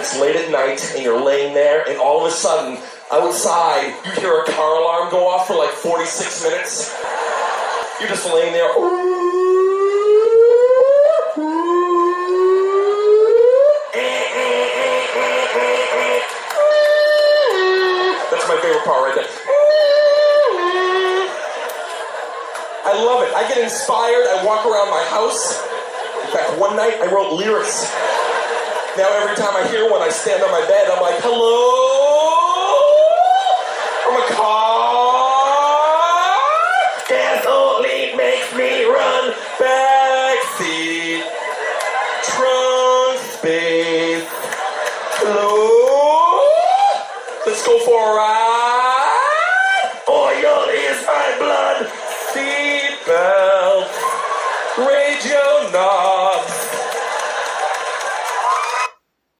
It's late at night, and you're laying there, and all of a sudden, outside, you hear a car alarm go off for like 46 minutes. You're just laying there. That's my favorite part right there. I love it. I get inspired. I walk around my house. In fact, one night I wrote lyrics. Now every time I hear one, I stand on my bed. I'm like, hello?